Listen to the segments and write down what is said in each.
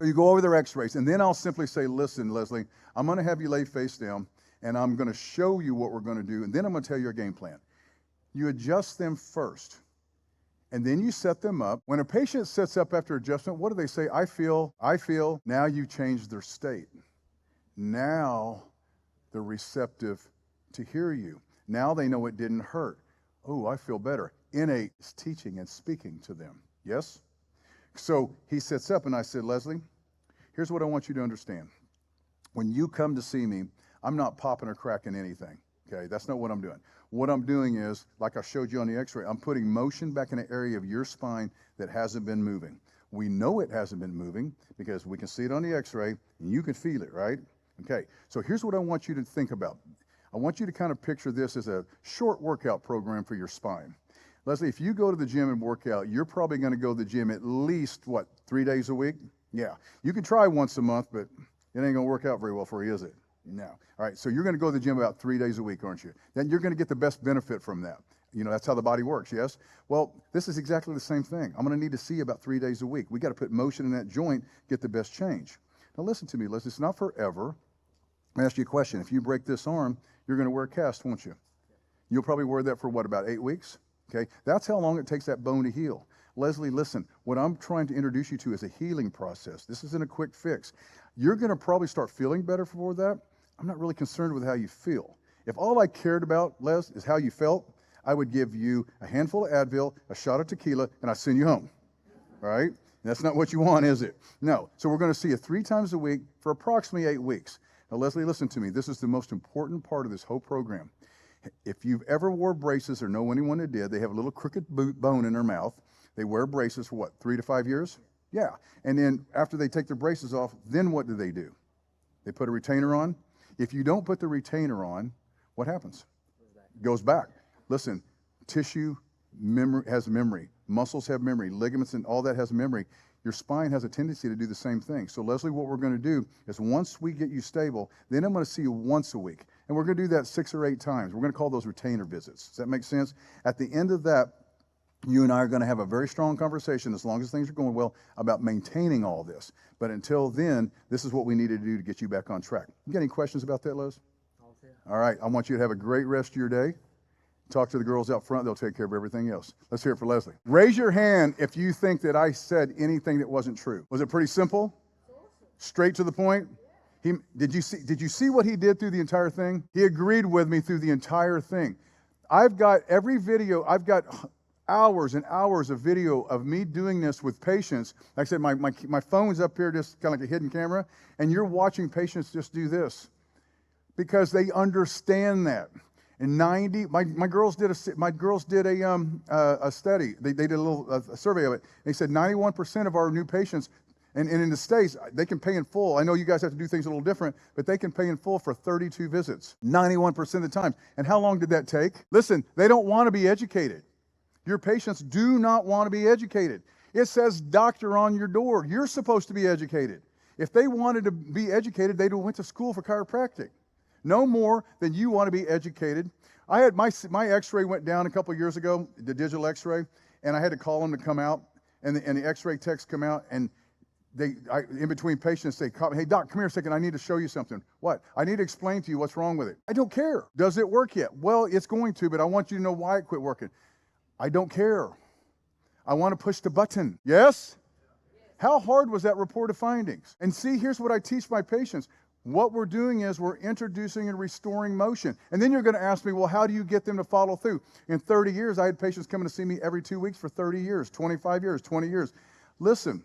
You go over their x-rays, and then I'll simply say, listen, Leslie, I'm going to have you lay face down, and I'm going to show you what we're going to do, and then I'm going to tell you our game plan. You adjust them first, and then you set them up. When a patient sets up after adjustment, what do they say? I feel. Now you've changed their state. Now they're receptive to hear you. Now they know it didn't hurt. Oh, I feel better. Innate is teaching and speaking to them. Yes? So he sits up, and I said, Leslie, here's what I want you to understand. When you come to see me, I'm not popping or cracking anything. Okay, that's not what I'm doing. What I'm doing is, like I showed you on the x-ray, I'm putting motion back in an area of your spine that hasn't been moving. We know it hasn't been moving because we can see it on the x-ray, and you can feel it, right? Okay, so here's what I want you to think about. I want you to kind of picture this as a short workout program for your spine. Leslie, if you go to the gym and work out, you're probably going to go to the gym at least, 3 days a week? Yeah. You can try once a month, but it ain't going to work out very well for you, is it? No. All right, so you're going to go to the gym about 3 days a week, aren't you? Then you're going to get the best benefit from that. You know, that's how the body works, yes? Well, this is exactly the same thing. I'm going to need to see you about 3 days a week. We got to put motion in that joint, get the best change. Now listen to me, Leslie, it's not forever. Let me ask you a question. If you break this arm, you're going to wear a cast, won't you? You'll probably wear that for about 8 weeks? Okay, that's how long it takes that bone to heal. Leslie, listen, what I'm trying to introduce you to is a healing process. This isn't a quick fix. You're going to probably start feeling better for that. I'm not really concerned with how you feel. If all I cared about, Les, is how you felt, I would give you a handful of Advil, a shot of tequila, and I'd send you home, all right? That's not what you want, is it? No. So we're going to see you 3 times a week for approximately 8 weeks. Now, Leslie, listen to me. This is the most important part of this whole program. If you've ever wore braces or know anyone that did, they have a little crooked bone in their mouth. They wear braces for 3 to 5 years? Yeah. And then after they take their braces off, then what do? They put a retainer on. If you don't put the retainer on, what happens? It goes back. Listen, tissue has memory. Muscles have memory. Ligaments and all that has memory. Your spine has a tendency to do the same thing. So Leslie, what we're going to do is once we get you stable, then I'm going to see you once a week. And we're going to do that 6 or 8 times. We're going to call those retainer visits. Does that make sense? At the end of that, you and I are going to have a very strong conversation, as long as things are going well, about maintaining all this. But until then, this is what we need to do to get you back on track. You got any questions about that, Les? All right. I want you to have a great rest of your day. Talk to the girls out front. They'll take care of everything else. Let's hear it for Leslie. Raise your hand if you think that I said anything that wasn't true. Was it pretty simple? Straight to the point? Did you see what he did through the entire thing? He agreed with me through the entire thing. I've got every video. I've got hours and hours of video of me doing this with patients. Like I said, my phone's up here, just kind of like a hidden camera, and you're watching patients just do this because they understand that. And my girls did a study. They did a survey of it. They said 91% of our new patients, and in the States, they can pay in full. I know you guys have to do things a little different, but they can pay in full for 32 visits, 91% of the time. And how long did that take? Listen, they don't want to be educated. Your patients do not want to be educated. It says doctor on your door. You're supposed to be educated. If they wanted to be educated, they'd have went to school for chiropractic. No more than you want to be educated. I had my x-ray went down a couple of years ago, the digital x-ray, and I had to call them to come out, and the x-ray techs come out, and in between patients, they call me, hey, doc, come here a second, I need to show you something. What? I need to explain to you what's wrong with it. I don't care. Does it work yet? Well, it's going to, but I want you to know why it quit working. I don't care. I want to push the button. Yes? How hard was that report of findings? And see, here's what I teach my patients. What we're doing is we're introducing and restoring motion. And then you're going to ask me, well, how do you get them to follow through? In 30 years, I had patients coming to see me every 2 weeks for 30 years, 25 years, 20 years. Listen,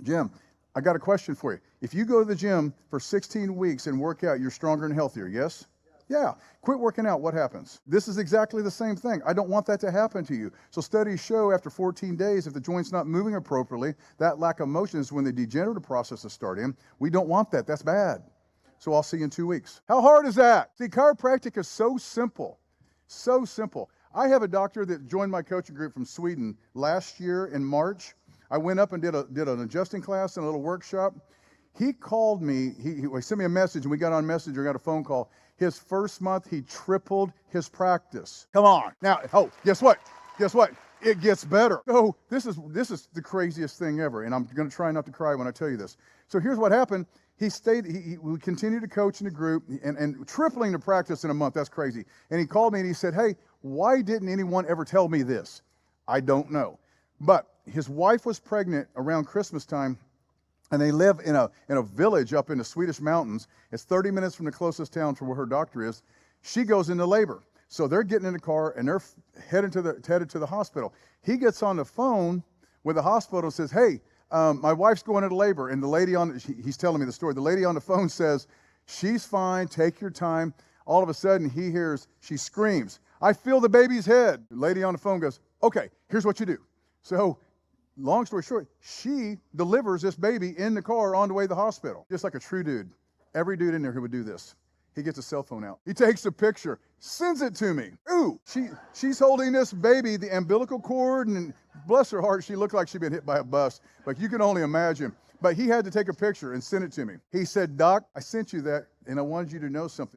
Jim, I got a question for you. If you go to the gym for 16 weeks and work out, you're stronger and healthier, yes? Yeah. Quit working out, what happens? This is exactly the same thing. I don't want that to happen to you. So studies show after 14 days, if the joint's not moving appropriately, that lack of motion is when the degenerative processes start in. We don't want that. That's bad. So I'll see you in 2 weeks. How hard is that? See, chiropractic is so simple. So simple. I have a doctor that joined my coaching group from Sweden last year in March. I went up and did an adjusting class and a little workshop. He called me. He sent me a message, and we got on Messenger, got a phone call. His first month, he tripled his practice. Come on. Now, guess what? Guess what? It gets better. So this is the craziest thing ever, and I'm going to try not to cry when I tell you this. So here's what happened. We continued to coach in the group and tripling the practice in a month. That's crazy. And he called me and he said, hey, why didn't anyone ever tell me this? I don't know. But his wife was pregnant around Christmas time, and they live in a village up in the Swedish mountains. It's 30 minutes from the closest town from where her doctor is. She goes into labor. So they're getting in the car and they're headed to the hospital. He gets on the phone with the hospital and says, hey, my wife's going into labor. And the lady he's telling me the story. The lady on the phone says, she's fine, take your time. All of a sudden he hears, she screams, I feel the baby's head. The lady on the phone goes, okay, here's what you do. So long story short, she delivers this baby in the car on the way to the hospital. Just like a true dude. Every dude in there who would do this. He gets a cell phone out. He takes a picture, sends it to me. Ooh, she's holding this baby, the umbilical cord, and bless her heart, she looked like she'd been hit by a bus. Like you can only imagine. But he had to take a picture and send it to me. He said, Doc, I sent you that, and I wanted you to know something.